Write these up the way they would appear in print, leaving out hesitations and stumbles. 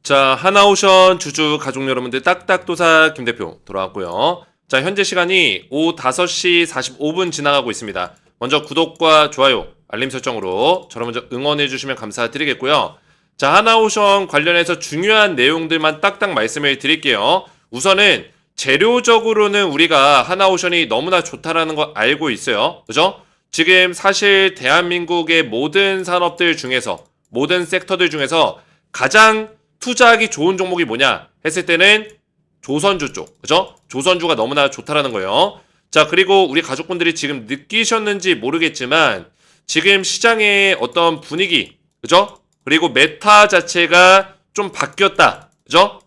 자, 하나오션 주주 가족 여러분들 딱딱도사 김대표 돌아왔고요. 자, 현재 시간이 오후 5시 45분 지나가고 있습니다. 먼저 구독과 좋아요, 알림 설정으로 저를 먼저 응원해 주시면 감사드리겠고요. 자, 하나오션 관련해서 중요한 내용들만 딱딱 말씀을 드릴게요. 우선은 재료적으로는 우리가 하나오션이 너무나 좋다라는 거 알고 있어요. 그죠? 지금 사실 대한민국의 모든 산업들 중에서, 모든 섹터들 중에서 가장 투자하기 좋은 종목이 뭐냐 했을 때는 조선주 쪽, 그죠? 조선주가 너무나 좋다라는 거예요. 자, 그리고 우리 가족분들이 지금 느끼셨는지 모르겠지만 지금 시장의 어떤 분위기, 그죠? 그리고 메타 자체가 좀 바뀌었다, 그죠?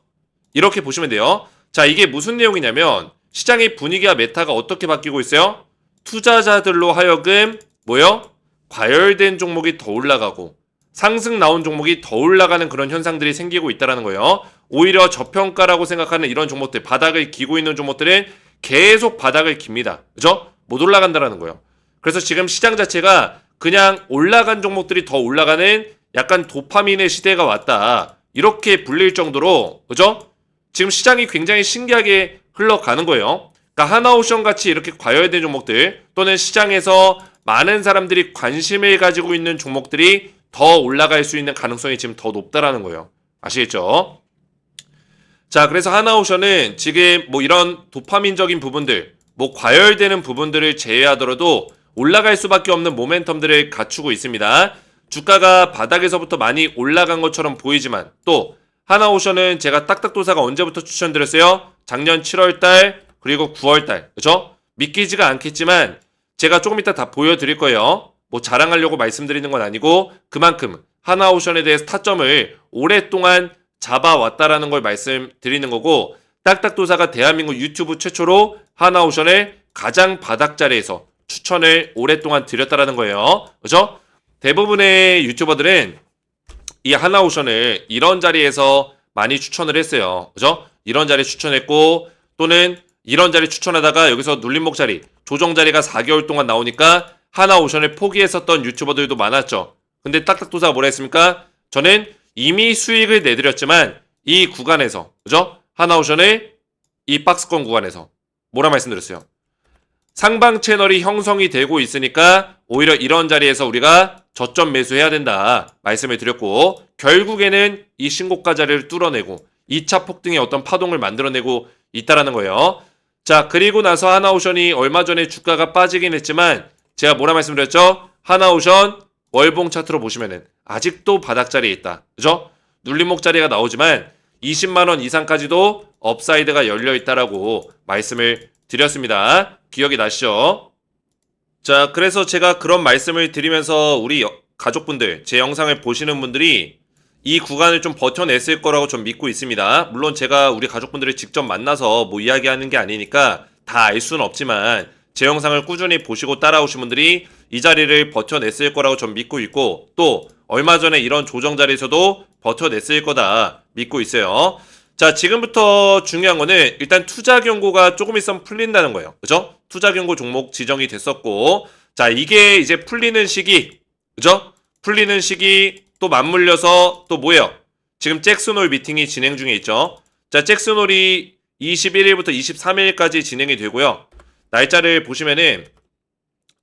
이렇게 보시면 돼요. 자, 이게 무슨 내용이냐면 시장의 분위기와 메타가 어떻게 바뀌고 있어요? 투자자들로 하여금 뭐요? 과열된 종목이 더 올라가고 상승 나온 종목이 더 올라가는 그런 현상들이 생기고 있다는 거예요. 오히려 저평가라고 생각하는 이런 종목들, 바닥을 기고 있는 종목들은 계속 바닥을 깁니다. 그죠? 못 올라간다는 거예요. 그래서 지금 시장 자체가 그냥 올라간 종목들이 더 올라가는 약간 도파민의 시대가 왔다. 이렇게 불릴 정도로, 그죠? 지금 시장이 굉장히 신기하게 흘러가는 거예요. 그러니까 하나오션 같이 이렇게 과열된 종목들 또는 시장에서 많은 사람들이 관심을 가지고 있는 종목들이 더 올라갈 수 있는 가능성이 지금 더 높다라는 거예요. 아시겠죠? 자, 그래서 하나오션은 지금 뭐 이런 도파민적인 부분들, 뭐 과열되는 부분들을 제외하더라도 올라갈 수밖에 없는 모멘텀들을 갖추고 있습니다. 주가가 바닥에서부터 많이 올라간 것처럼 보이지만 또 하나오션은 제가 딱딱도사가 언제부터 추천드렸어요? 작년 7월달 그리고 9월달, 그죠? 믿기지가 않겠지만 제가 조금 이따 다 보여드릴 거예요. 뭐 자랑하려고 말씀드리는 건 아니고 그만큼 하나오션에 대해서 타점을 오랫동안 잡아왔다라는 걸 말씀드리는 거고, 딱딱도사가 대한민국 유튜브 최초로 하나오션을 가장 바닥자리에서 추천을 오랫동안 드렸다라는 거예요. 그죠? 대부분의 유튜버들은 이 하나오션을 이런 자리에서 많이 추천을 했어요. 그죠? 이런 자리 추천했고 또는 이런 자리 추천하다가 여기서 눌림목 자리, 조정 자리가 4개월 동안 나오니까 하나오션을 포기했었던 유튜버들도 많았죠. 근데 딱딱도사가 뭐라 했습니까? 저는 이미 수익을 내드렸지만 이 구간에서, 그죠? 하나오션의 이 박스권 구간에서 뭐라 말씀드렸어요? 상방 채널이 형성이 되고 있으니까 오히려 이런 자리에서 우리가 저점 매수해야 된다 말씀을 드렸고, 결국에는 이 신고가 자리를 뚫어내고 2차 폭등의 어떤 파동을 만들어내고 있다라는 거예요. 자, 그리고 나서 하나오션이 얼마 전에 주가가 빠지긴 했지만 제가 뭐라 말씀드렸죠? 하나오션 월봉 차트로 보시면은 아직도 바닥자리에 있다. 그죠? 눌림목 자리가 나오지만 20만원 이상까지도 업사이드가 열려있다라고 말씀을 드렸습니다. 기억이 나시죠? 자, 그래서 제가 그런 말씀을 드리면서 우리 가족분들, 제 영상을 보시는 분들이 이 구간을 좀 버텨냈을 거라고 좀 믿고 있습니다. 물론 제가 우리 가족분들을 직접 만나서 뭐 이야기하는 게 아니니까 다 알 수는 없지만 제 영상을 꾸준히 보시고 따라오신 분들이 이 자리를 버텨냈을 거라고 좀 믿고 있고, 또 얼마 전에 이런 조정 자리에서도 버텨냈을 거다 믿고 있어요. 자, 지금부터 중요한 거는 일단 투자 경고가 조금 있으면 풀린다는 거예요. 그죠? 투자 경고 종목 지정이 됐었고, 자, 이게 이제 풀리는 시기, 그죠? 풀리는 시기 또 맞물려서 또 뭐예요? 지금 잭슨홀 미팅이 진행 중에 있죠. 자, 잭슨홀이 21일부터 23일까지 진행이 되고요. 날짜를 보시면은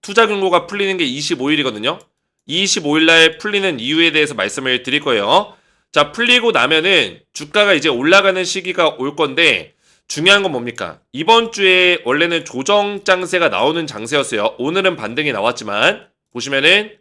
투자 경고가 풀리는 게 25일이거든요. 25일날 풀리는 이유에 대해서 말씀을 드릴 거예요. 자, 풀리고 나면은 주가가 이제 올라가는 시기가 올 건데 중요한 건 뭡니까? 이번 주에 원래는 조정 장세가 나오는 장세였어요. 오늘은 반등이 나왔지만 보시면은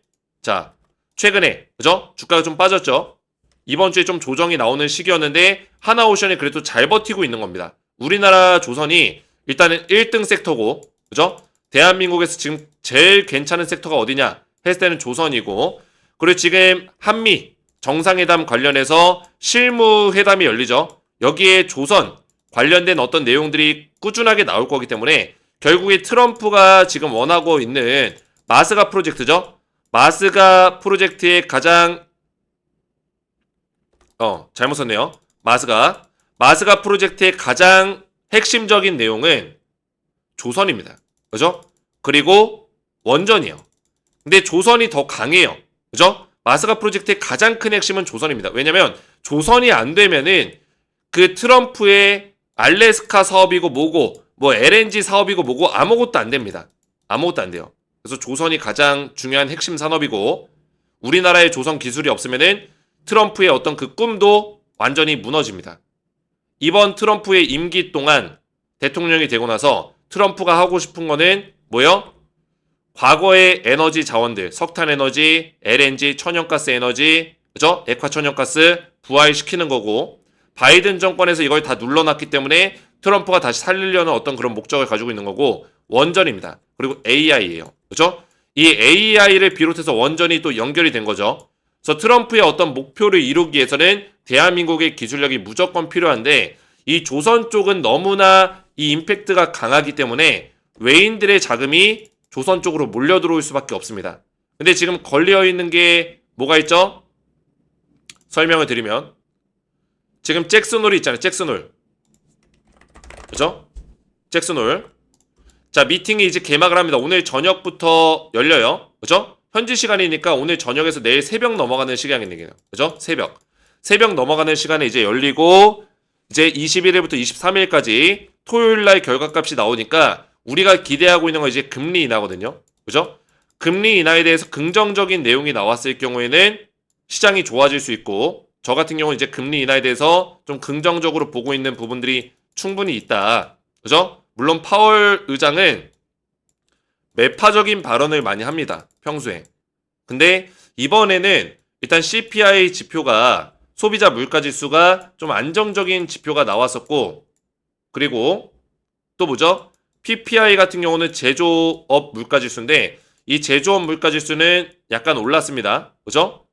자, 최근에 그죠? 주가가 좀 빠졌죠. 이번 주에 좀 조정이 나오는 시기였는데 하나오션이 그래도 잘 버티고 있는 겁니다. 우리나라 조선이 일단은 1등 섹터고, 그죠? 대한민국에서 지금 제일 괜찮은 섹터가 어디냐 했을 때는 조선이고, 그리고 지금 한미 정상회담 관련해서 실무회담이 열리죠. 여기에 조선 관련된 어떤 내용들이 꾸준하게 나올 거기 때문에 결국에 트럼프가 지금 원하고 있는 마스가 프로젝트죠. 마스가 프로젝트의 가장 잘못 썼네요. 마스가 프로젝트의 가장 핵심적인 내용은 조선입니다. 그죠? 그리고 원전이에요. 근데 조선이 더 강해요. 그죠? 마스가 프로젝트의 가장 큰 핵심은 조선입니다. 왜냐면 조선이 안 되면은 그 트럼프의 알래스카 사업이고 뭐고 뭐 LNG 사업이고 뭐고 아무것도 안 됩니다. 아무것도 안 돼요. 그래서 조선이 가장 중요한 핵심 산업이고 우리나라의 조선 기술이 없으면은 트럼프의 어떤 그 꿈도 완전히 무너집니다. 이번 트럼프의 임기 동안 대통령이 되고 나서 트럼프가 하고 싶은 거는 뭐요? 과거의 에너지 자원들, 석탄 에너지, LNG, 천연가스 에너지, 그죠? 액화 천연가스 부활시키는 거고 바이든 정권에서 이걸 다 눌러놨기 때문에 트럼프가 다시 살리려는 어떤 그런 목적을 가지고 있는 거고 원전입니다. 그리고 AI예요. 그죠? 이 AI를 비롯해서 원전이 또 연결이 된 거죠. 그래서 트럼프의 어떤 목표를 이루기 위해서는 대한민국의 기술력이 무조건 필요한데 이 조선 쪽은 너무나 이 임팩트가 강하기 때문에 외인들의 자금이 조선 쪽으로 몰려 들어올 수밖에 없습니다. 근데 지금 걸려 있는 게 뭐가 있죠? 설명을 드리면 지금 잭슨홀이 있잖아요. 잭슨홀. 그죠? 잭슨홀. 자, 미팅이 이제 개막을 합니다. 오늘 저녁부터 열려요. 그죠? 현지 시간이니까 오늘 저녁에서 내일 새벽 넘어가는 시간이네요. 그죠? 새벽. 새벽 넘어가는 시간에 이제 열리고 이제 21일부터 23일까지 토요일 날 결과값이 나오니까 우리가 기대하고 있는 건 이제 금리 인하거든요. 그죠? 금리 인하에 대해서 긍정적인 내용이 나왔을 경우에는 시장이 좋아질 수 있고 저 같은 경우는 이제 금리 인하에 대해서 좀 긍정적으로 보고 있는 부분들이 충분히 있다. 그죠? 물론 파월 의장은 매파적인 발언을 많이 합니다. 평소에. 근데 이번에는 일단 CPI 지표가 소비자 물가지수가 좀 안정적인 지표가 나왔었고 그리고 또 뭐죠? PPI 같은 경우는 제조업 물가지수인데 이 제조업 물가지수는 약간 올랐습니다. 그죠?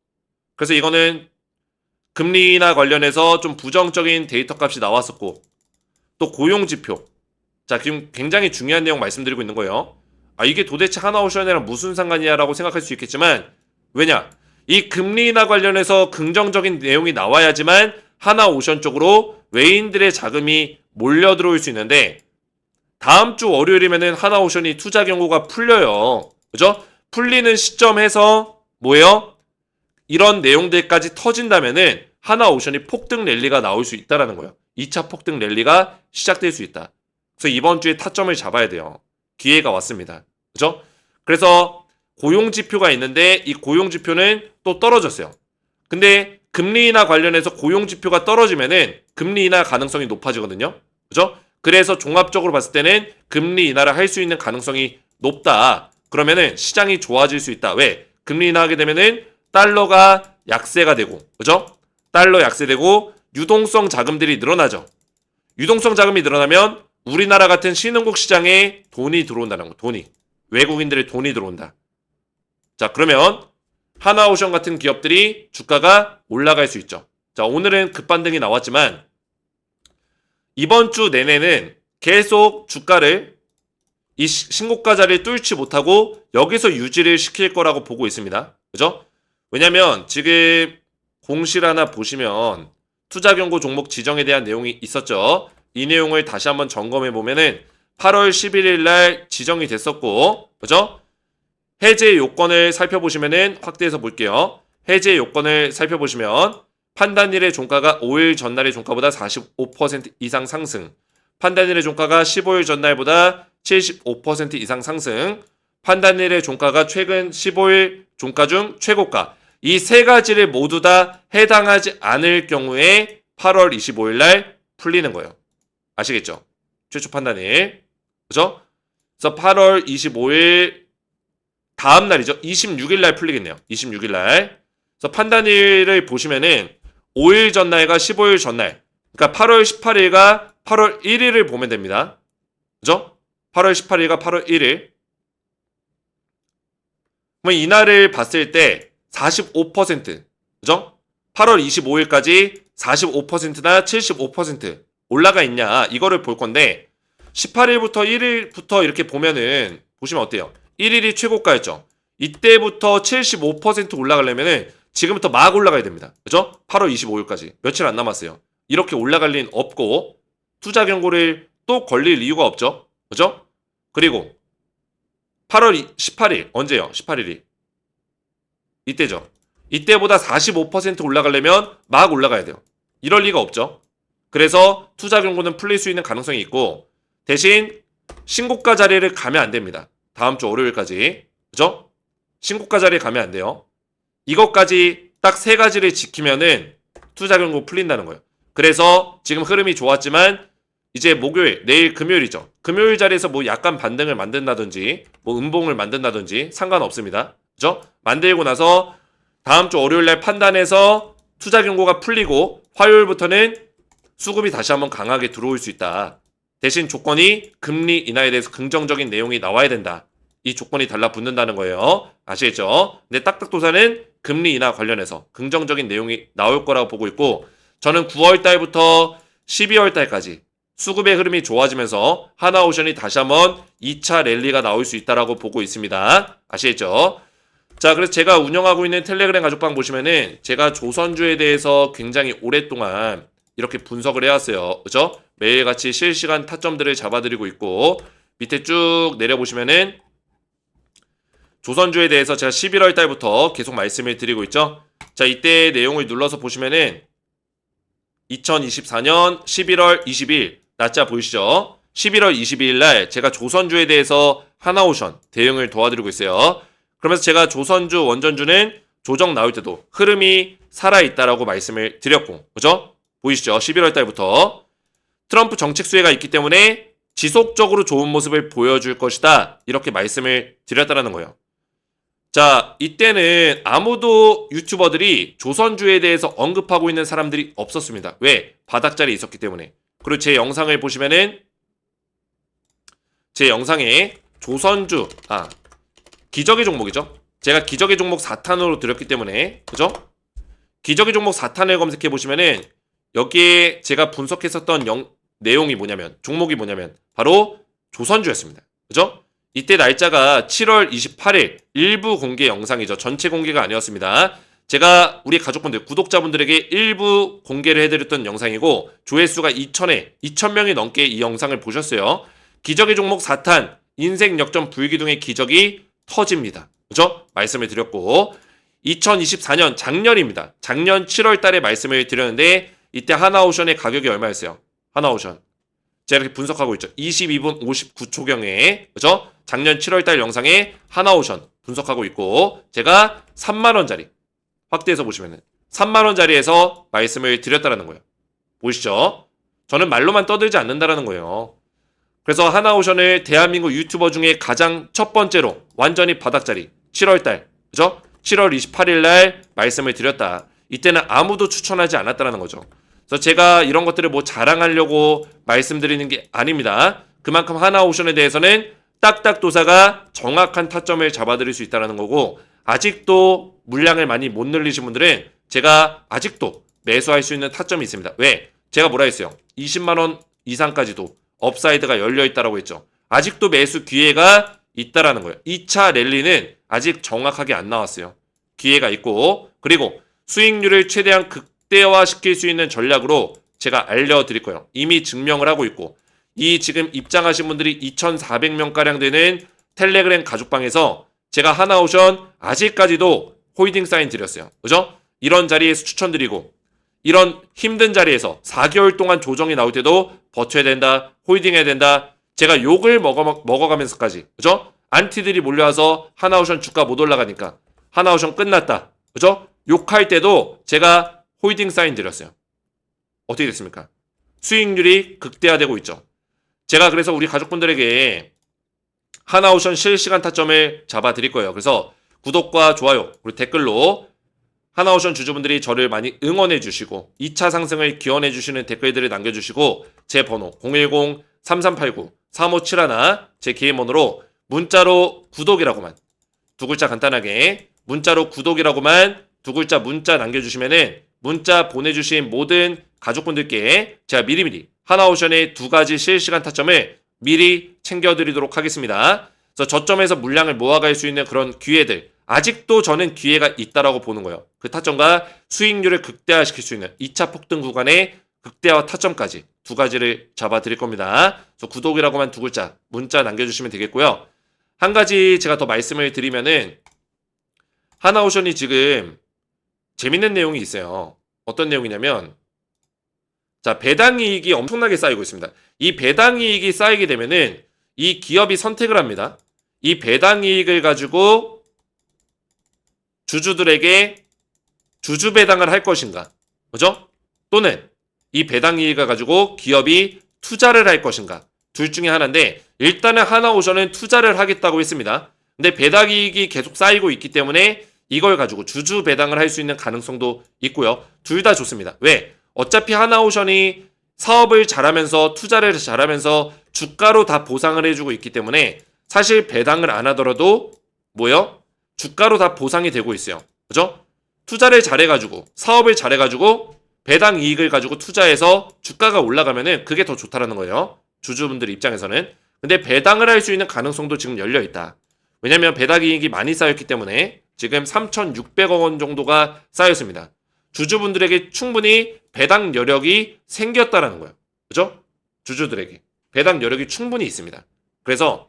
그래서 이거는 금리나 관련해서 좀 부정적인 데이터 값이 나왔었고 또 고용지표. 자, 지금 굉장히 중요한 내용 말씀드리고 있는 거예요. 아, 이게 도대체 하나오션이랑 무슨 상관이야라고 생각할 수 있겠지만 왜냐? 이 금리 인하 관련해서 긍정적인 내용이 나와야지만 하나오션 쪽으로 외인들의 자금이 몰려 들어올 수 있는데 다음 주 월요일이면은 하나오션이 투자 경고가 풀려요. 그죠? 풀리는 시점에서 뭐예요? 이런 내용들까지 터진다면은 하나오션이 폭등 랠리가 나올 수 있다라는 거예요. 2차 폭등 랠리가 시작될 수 있다. 그래서 이번 주에 타점을 잡아야 돼요. 기회가 왔습니다. 그죠? 그래서 고용지표가 있는데 이 고용지표는 또 떨어졌어요. 근데 금리 인하 관련해서 고용지표가 떨어지면은 금리 인하 가능성이 높아지거든요. 그죠? 그래서 종합적으로 봤을 때는 금리 인하를 할 수 있는 가능성이 높다. 그러면은 시장이 좋아질 수 있다. 왜? 금리 인하하게 되면은 달러가 약세가 되고, 그죠? 달러 약세되고 유동성 자금들이 늘어나죠. 유동성 자금이 늘어나면 우리나라 같은 신흥국 시장에 돈이 들어온다는 거. 돈이. 외국인들의 돈이 들어온다. 자, 그러면 하나오션 같은 기업들이 주가가 올라갈 수 있죠. 자, 오늘은 급반등이 나왔지만 이번 주 내내는 계속 주가를 이 신고가 자리를 뚫지 못하고 여기서 유지를 시킬 거라고 보고 있습니다. 그죠? 왜냐면 지금 공실 하나 보시면 투자 경고 종목 지정에 대한 내용이 있었죠. 이 내용을 다시 한번 점검해 보면은 8월 11일 날 지정이 됐었고, 그죠? 해제 요건을 살펴보시면은 확대해서 볼게요. 해제 요건을 살펴보시면 판단일의 종가가 5일 전날의 종가보다 45% 이상 상승, 판단일의 종가가 15일 전날보다 75% 이상 상승, 판단일의 종가가 최근 15일 종가 중 최고가, 이 세 가지를 모두 다 해당하지 않을 경우에 8월 25일 날 풀리는 거예요. 아시겠죠? 최초 판단일. 그죠? 그래서 8월 25일 다음 날이죠. 26일 날 풀리겠네요. 26일 날. 그래서 판단일을 보시면은 5일 전날과 15일 전날. 그러니까 8월 18일과 8월 1일을 보면 됩니다. 그죠? 8월 18일과 8월 1일. 그럼 이날을 봤을 때 45%. 그죠? 8월 25일까지 45%나 75% 올라가 있냐. 이거를 볼 건데 18일부터 1일부터 이렇게 보면은 보시면 어때요? 1일이 최고가였죠. 이때부터 75% 올라가려면은 지금부터 막 올라가야 됩니다. 그죠? 8월 25일까지. 며칠 안 남았어요. 이렇게 올라갈 리는 없고 투자 경고를 또 걸릴 이유가 없죠. 그죠? 그리고 8월 18일 언제요? 18일이 이때죠. 이때보다 45% 올라가려면 막 올라가야 돼요. 이럴 리가 없죠. 그래서 투자 경고는 풀릴 수 있는 가능성이 있고 대신 신고가 자리를 가면 안 됩니다. 다음 주 월요일까지. 그죠? 신고가 자리에 가면 안 돼요. 이것까지 딱 세 가지를 지키면은 투자 경고 풀린다는 거예요. 그래서 지금 흐름이 좋았지만 이제 목요일, 내일 금요일이죠. 금요일 자리에서 뭐 약간 반등을 만든다든지 뭐 음봉을 만든다든지 상관없습니다. 그죠? 만들고 나서 다음 주 월요일 날 판단해서 투자 경고가 풀리고 화요일부터는 수급이 다시 한번 강하게 들어올 수 있다. 대신 조건이 금리 인하에 대해서 긍정적인 내용이 나와야 된다. 이 조건이 달라붙는다는 거예요. 아시겠죠? 근데 딱딱도사는 금리 인하 관련해서 긍정적인 내용이 나올 거라고 보고 있고 저는 9월 달부터 12월 달까지 수급의 흐름이 좋아지면서 하나오션이 다시 한번 2차 랠리가 나올 수 있다라고 보고 있습니다. 아시겠죠? 자, 그래서 제가 운영하고 있는 텔레그램 가족방 보시면은 제가 조선주에 대해서 굉장히 오랫동안 이렇게 분석을 해왔어요. 그죠? 매일같이 실시간 타점들을 잡아드리고 있고 밑에 쭉 내려보시면은 조선주에 대해서 제가 11월 달부터 계속 말씀을 드리고 있죠. 자, 이때 내용을 눌러서 보시면은 2024년 11월 20일 날짜 보이시죠? 11월 22일 날 제가 조선주에 대해서 하나오션 대응을 도와드리고 있어요. 그러면서 제가 조선주, 원전주는 조정 나올 때도 흐름이 살아있다라고 말씀을 드렸고, 그죠? 보이시죠? 11월 달부터 트럼프 정책 수혜가 있기 때문에 지속적으로 좋은 모습을 보여줄 것이다. 이렇게 말씀을 드렸다는 거예요. 자, 이때는 아무도 유튜버들이 조선주에 대해서 언급하고 있는 사람들이 없었습니다. 왜? 바닥자리에 있었기 때문에. 그리고 제 영상을 보시면은 제 영상에 조선주, 기적의 종목이죠. 제가 기적의 종목 4탄으로 드렸기 때문에, 그죠? 기적의 종목 4탄을 검색해 보시면은 여기에 제가 분석했었던 내용이 뭐냐면, 종목이 뭐냐면 바로 조선주였습니다. 그죠? 이때 날짜가 7월 28일 일부 공개 영상이죠. 전체 공개가 아니었습니다. 제가 우리 가족분들, 구독자분들에게 일부 공개를 해드렸던 영상이고 조회수가 2,000명이 넘게 이 영상을 보셨어요. 기적의 종목 4탄, 인생 역전 불기둥의 기적이 터집니다. 그죠? 말씀을 드렸고 2024년 작년입니다. 작년 7월 달에 말씀을 드렸는데 이때 하나오션의 가격이 얼마였어요? 하나오션. 제가 이렇게 분석하고 있죠. 22분 59초경에 그죠? 작년 7월 달 영상에 하나오션 분석하고 있고 제가 3만원짜리 확대해서 보시면은 3만원짜리에서 말씀을 드렸다라는 거예요. 보이시죠? 저는 말로만 떠들지 않는다라는 거예요. 그래서 하나오션을 대한민국 유튜버 중에 가장 첫 번째로 완전히 바닥자리 7월달 그죠? 7월 28일 날 말씀을 드렸다. 이때는 아무도 추천하지 않았다라는 거죠. 그래서 제가 이런 것들을 뭐 자랑하려고 말씀드리는 게 아닙니다. 그만큼 하나오션에 대해서는 딱딱도사가 정확한 타점을 잡아드릴 수 있다는 거고 아직도 물량을 많이 못 늘리신 분들은 제가 아직도 매수할 수 있는 타점이 있습니다. 왜? 제가 뭐라 했어요? 20만원 이상까지도 업사이드가 열려있다라고 했죠. 아직도 매수 기회가 있다라는 거예요. 2차 랠리는 아직 정확하게 안 나왔어요. 기회가 있고 그리고 수익률을 최대한 극대화시킬 수 있는 전략으로 제가 알려드릴 거예요. 이미 증명을 하고 있고 이 지금 입장하신 분들이 2,400명가량 되는 텔레그램 가족방에서 제가 하나오션 아직까지도 홀딩 사인 드렸어요. 그죠? 이런 자리에서 추천드리고 이런 힘든 자리에서 4개월 동안 조정이 나올 때도 버텨야 된다. 홀딩해야 된다. 제가 욕을 먹어가면서까지 그죠? 안티들이 몰려와서 하나오션 주가 못 올라가니까 하나오션 끝났다. 그죠? 욕할 때도 제가 홀딩 사인 드렸어요. 어떻게 됐습니까? 수익률이 극대화되고 있죠. 제가 그래서 우리 가족분들에게 하나오션 실시간 타점을 잡아드릴 거예요. 그래서 구독과 좋아요 그리고 댓글로 하나오션 주주분들이 저를 많이 응원해 주시고 2차 상승을 기원해 주시는 댓글들을 남겨주시고 제 번호 010-3389-3571 제 개인 번호로 문자로 구독이라고만 두 글자 간단하게 문자로 구독이라고만 두 글자 문자 남겨주시면은 문자 보내주신 모든 가족분들께 제가 미리미리 하나오션의 두 가지 실시간 타점을 미리 챙겨드리도록 하겠습니다. 그래서 저점에서 물량을 모아갈 수 있는 그런 기회들 아직도 저는 기회가 있다라고 보는 거예요. 그 타점과 수익률을 극대화시킬 수 있는 2차 폭등 구간의 극대화 타점까지 두 가지를 잡아드릴 겁니다. 그래서 구독이라고만 두 글자 문자 남겨주시면 되겠고요. 한 가지 제가 더 말씀을 드리면은 하나오션이 지금 재밌는 내용이 있어요. 어떤 내용이냐면 자, 배당이익이 엄청나게 쌓이고 있습니다. 이 배당이익이 쌓이게 되면은 이 기업이 선택을 합니다. 이 배당이익을 가지고 주주들에게 주주 배당을 할 것인가, 그죠? 또는 이 배당이익을 가지고 기업이 투자를 할 것인가, 둘 중에 하나인데 일단은 하나오션은 투자를 하겠다고 했습니다. 근데 배당이익이 계속 쌓이고 있기 때문에 이걸 가지고 주주 배당을 할 수 있는 가능성도 있고요. 둘 다 좋습니다. 왜? 어차피 하나오션이 사업을 잘하면서 투자를 잘하면서 주가로 다 보상을 해주고 있기 때문에 사실 배당을 안 하더라도 뭐요? 주가로 다 보상이 되고 있어요. 그죠? 투자를 잘해가지고 사업을 잘해가지고 배당 이익을 가지고 투자해서 주가가 올라가면은 그게 더 좋다라는 거예요. 주주분들 입장에서는. 근데 배당을 할 수 있는 가능성도 지금 열려 있다. 왜냐면 배당 이익이 많이 쌓였기 때문에 지금 3,600억 원 정도가 쌓였습니다. 주주분들에게 충분히 배당 여력이 생겼다라는 거예요. 그죠? 주주들에게 배당 여력이 충분히 있습니다. 그래서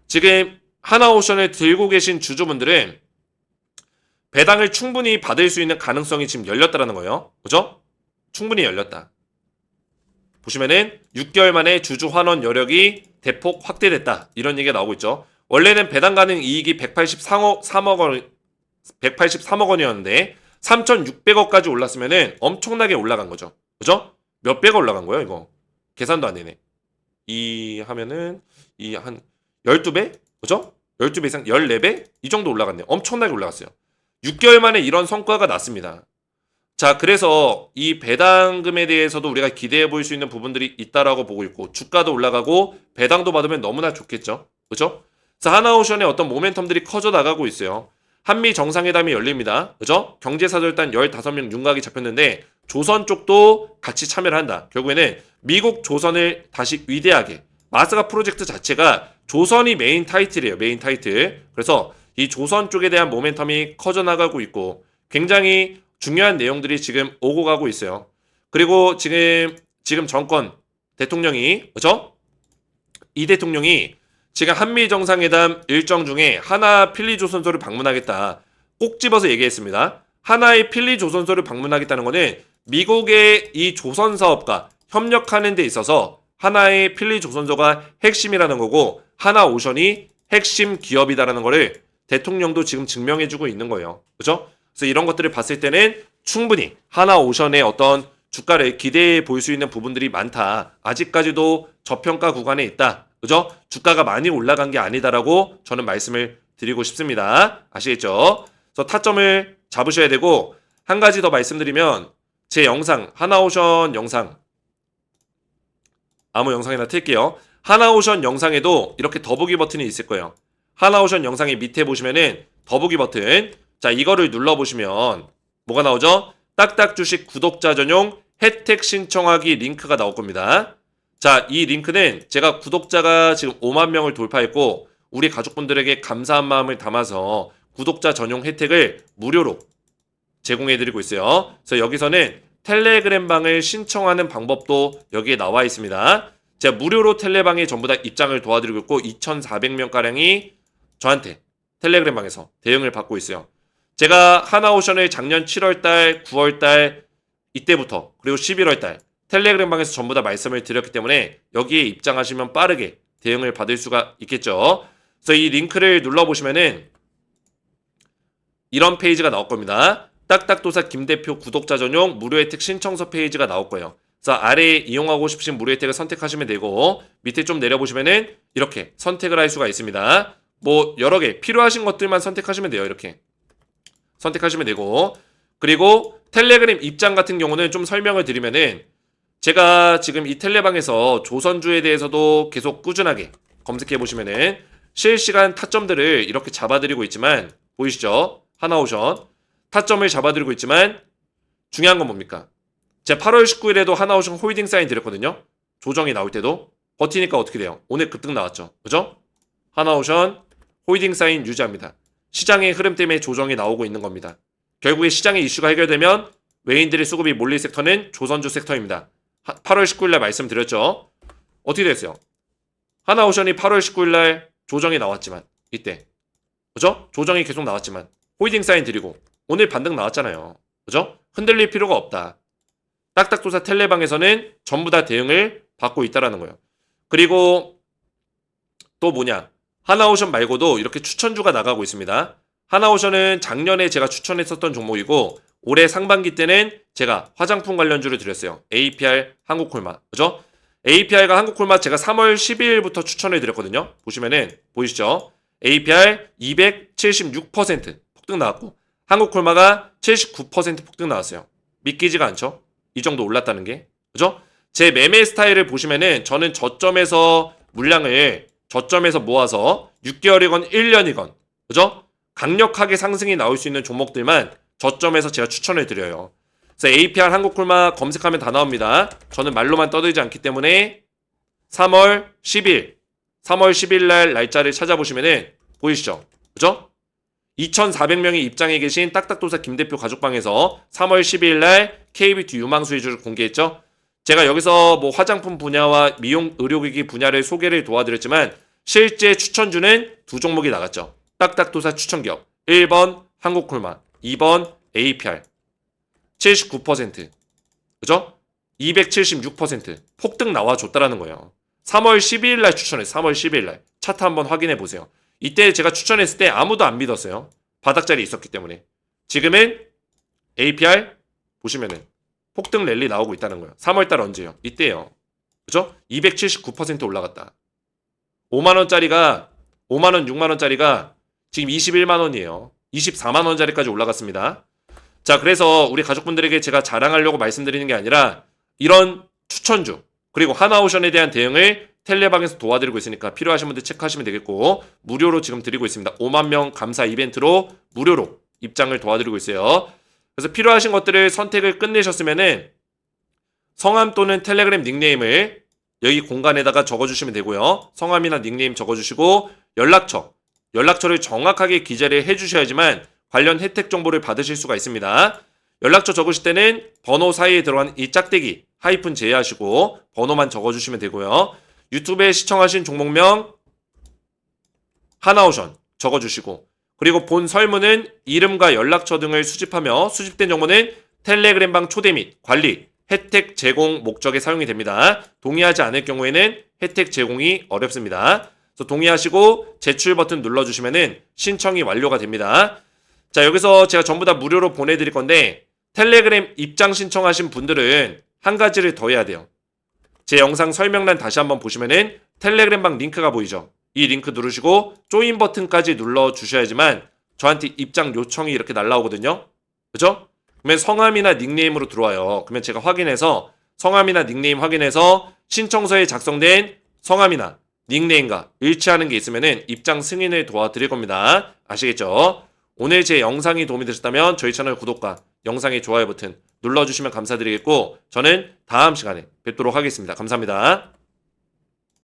지금 하나오션을 들고 계신 주주분들은 배당을 충분히 받을 수 있는 가능성이 지금 열렸다라는 거예요. 그죠? 충분히 열렸다. 보시면은 6개월 만에 주주 환원 여력이 대폭 확대됐다. 이런 얘기가 나오고 있죠. 원래는 배당 가능 이익이 183억 원이었는데 3,600억까지 올랐으면은 엄청나게 올라간 거죠. 그죠? 몇 배가 올라간 거예요, 이거. 계산도 안 되네. 이 하면은 이 한 12배? 그죠? 12배 이상 14배? 이 정도 올라갔네요. 엄청나게 올라갔어요. 6개월 만에 이런 성과가 났습니다. 자, 그래서 이 배당금에 대해서도 우리가 기대해 볼 수 있는 부분들이 있다라고 보고 있고 주가도 올라가고 배당도 받으면 너무나 좋겠죠. 그죠? 그래서 하나오션의 어떤 모멘텀들이 커져 나가고 있어요. 한미 정상회담이 열립니다. 그죠? 경제사절단 15명 윤곽이 잡혔는데 조선 쪽도 같이 참여를 한다. 결국에는 미국 조선을 다시 위대하게 마스가 프로젝트 자체가 조선이 메인 타이틀이에요. 메인 타이틀. 그래서 이 조선 쪽에 대한 모멘텀이 커져 나가고 있고 굉장히 중요한 내용들이 지금 오고 가고 있어요. 그리고 지금 정권 대통령이 그죠? 이 대통령이 지금 한미 정상회담 일정 중에 하나 필리조선소를 방문하겠다. 꼭 집어서 얘기했습니다. 하나의 필리조선소를 방문하겠다는 것은 미국의 이 조선 사업과 협력하는 데 있어서 하나의 필리조선소가 핵심이라는 거고 하나오션이 핵심 기업이다라는 거를 대통령도 지금 증명해주고 있는 거예요. 그죠? 그래서 이런 것들을 봤을 때는 충분히 하나오션의 어떤 주가를 기대해 볼 수 있는 부분들이 많다. 아직까지도 저평가 구간에 있다. 그죠? 주가가 많이 올라간 게 아니다라고 저는 말씀을 드리고 싶습니다. 아시겠죠? 그래서 타점을 잡으셔야 되고 한 가지 더 말씀드리면 제 영상 하나오션 영상 아무 영상이나 틀게요. 하나오션 영상에도 이렇게 더보기 버튼이 있을 거예요. 하나오션 영상의 밑에 보시면은 더보기 버튼 자 이거를 눌러보시면 뭐가 나오죠? 딱딱 주식 구독자 전용 혜택 신청하기 링크가 나올 겁니다. 자, 이 링크는 제가 구독자가 지금 5만 명을 돌파했고 우리 가족분들에게 감사한 마음을 담아서 구독자 전용 혜택을 무료로 제공해드리고 있어요. 그래서 여기서는 텔레그램 방을 신청하는 방법도 여기에 나와 있습니다. 제가 무료로 텔레방에 전부 다 입장을 도와드리고 있고 2,400명가량이 저한테 텔레그램 방에서 대응을 받고 있어요. 제가 하나오션을 작년 7월달, 9월달 이때부터 그리고 11월달 텔레그램 방에서 전부 다 말씀을 드렸기 때문에 여기에 입장하시면 빠르게 대응을 받을 수가 있겠죠. 그래서 이 링크를 눌러보시면은 이런 페이지가 나올 겁니다. 딱딱도사 김대표 구독자 전용 무료 혜택 신청서 페이지가 나올 거예요. 그래서 아래에 이용하고 싶으신 무료 혜택을 선택하시면 되고 밑에 좀 내려보시면은 이렇게 선택을 할 수가 있습니다. 뭐 여러 개 필요하신 것들만 선택하시면 돼요. 이렇게 선택하시면 되고 그리고 텔레그램 입장 같은 경우는 좀 설명을 드리면은 제가 지금 이 텔레방에서 조선주에 대해서도 계속 꾸준하게 검색해 보시면은 실시간 타점들을 이렇게 잡아드리고 있지만 보이시죠? 하나오션 타점을 잡아드리고 있지만 중요한 건 뭡니까? 제가 8월 19일에도 하나오션 홀딩 사인 드렸거든요. 조정이 나올 때도 버티니까 어떻게 돼요? 오늘 급등 나왔죠. 그죠? 하나오션 홀딩 사인 유지합니다. 시장의 흐름 때문에 조정이 나오고 있는 겁니다. 결국에 시장의 이슈가 해결되면 외인들의 수급이 몰릴 섹터는 조선주 섹터입니다. 8월 19일날 말씀드렸죠. 어떻게 됐어요? 하나오션이 8월 19일날 조정이 나왔지만 이때 그죠? 조정이 계속 나왔지만 홀딩 사인 드리고 오늘 반등 나왔잖아요. 그죠? 흔들릴 필요가 없다. 딱딱도사 텔레방에서는 전부 다 대응을 받고 있다라는 거예요. 그리고 또 뭐냐? 하나오션 말고도 이렇게 추천주가 나가고 있습니다. 하나오션은 작년에 제가 추천했었던 종목이고 올해 상반기 때는 제가 화장품 관련주를 드렸어요. APR 한국콜마. 그죠? APR과 한국콜마 제가 3월 12일부터 추천을 드렸거든요. 보시면은 보이시죠? APR 276% 폭등 나왔고 한국콜마가 79% 폭등 나왔어요. 믿기지가 않죠? 이 정도 올랐다는 게. 그죠? 제 매매 스타일을 보시면은 저는 저점에서 물량을 저점에서 모아서 6개월이건 1년이건 그죠? 강력하게 상승이 나올 수 있는 종목들만 저점에서 제가 추천을 드려요. 그래서 APR 한국콜마 검색하면 다 나옵니다. 저는 말로만 떠들지 않기 때문에 3월 10일 날 날짜를 찾아보시면은 보이시죠? 그죠? 2,400명이 입장해 계신 딱딱도사 김대표 가족방에서 3월 12일 날 KBT 유망수 위주를 공개했죠. 제가 여기서 뭐 화장품 분야와 미용 의료기기 분야를 소개를 도와드렸지만 실제 추천주는 두 종목이 나갔죠. 딱딱도사 추천기업 1번 한국콜마 2번 APR 79% 그죠? 276% 폭등 나와줬다라는 거예요. 3월 12일 날 추천했어요. 3월 12일 날 차트 한번 확인해 보세요. 이때 제가 추천했을 때 아무도 안 믿었어요. 바닥자리 있었기 때문에. 지금은 APR 보시면은 폭등 랠리 나오고 있다는 거예요. 3월달 언제요? 이때요. 그죠? 279% 올라갔다. 5만원짜리가 5만원, 6만원짜리가 지금 21만원이에요. 24만원짜리까지 올라갔습니다. 자, 그래서 우리 가족분들에게 제가 자랑하려고 말씀드리는 게 아니라 이런 추천주 그리고 하나오션에 대한 대응을 텔레방에서 도와드리고 있으니까 필요하신 분들 체크하시면 되겠고 무료로 지금 드리고 있습니다. 5만 명 감사 이벤트로 무료로 입장을 도와드리고 있어요. 그래서 필요하신 것들을 선택을 끝내셨으면은 성함 또는 텔레그램 닉네임을 여기 공간에다가 적어주시면 되고요. 성함이나 닉네임 적어주시고 연락처를 정확하게 기재를 해주셔야지만 관련 혜택 정보를 받으실 수가 있습니다. 연락처 적으실 때는 번호 사이에 들어간 이 짝대기 하이픈 제외하시고 번호만 적어주시면 되고요. 유튜브에 시청하신 종목명 하나오션 적어주시고 그리고 본 설문은 이름과 연락처 등을 수집하며 수집된 정보는 텔레그램방 초대 및 관리, 혜택 제공 목적에 사용이 됩니다. 동의하지 않을 경우에는 혜택 제공이 어렵습니다. 그래서 동의하시고 제출 버튼 눌러주시면 신청이 완료가 됩니다. 자, 여기서 제가 전부 다 무료로 보내드릴 건데 텔레그램 입장 신청하신 분들은 한 가지를 더 해야 돼요. 제 영상 설명란 다시 한번 보시면은 텔레그램방 링크가 보이죠? 이 링크 누르시고 조인 버튼까지 눌러주셔야지만 저한테 입장 요청이 이렇게 날라오거든요. 그죠? 그러면 성함이나 닉네임으로 들어와요. 그러면 제가 확인해서 성함이나 닉네임 확인해서 신청서에 작성된 성함이나 닉네임과 일치하는 게 있으면은 입장 승인을 도와드릴 겁니다. 아시겠죠? 오늘 제 영상이 도움이 되셨다면 저희 채널 구독과 영상의 좋아요 버튼 눌러주시면 감사드리겠고 저는 다음 시간에 뵙도록 하겠습니다. 감사합니다.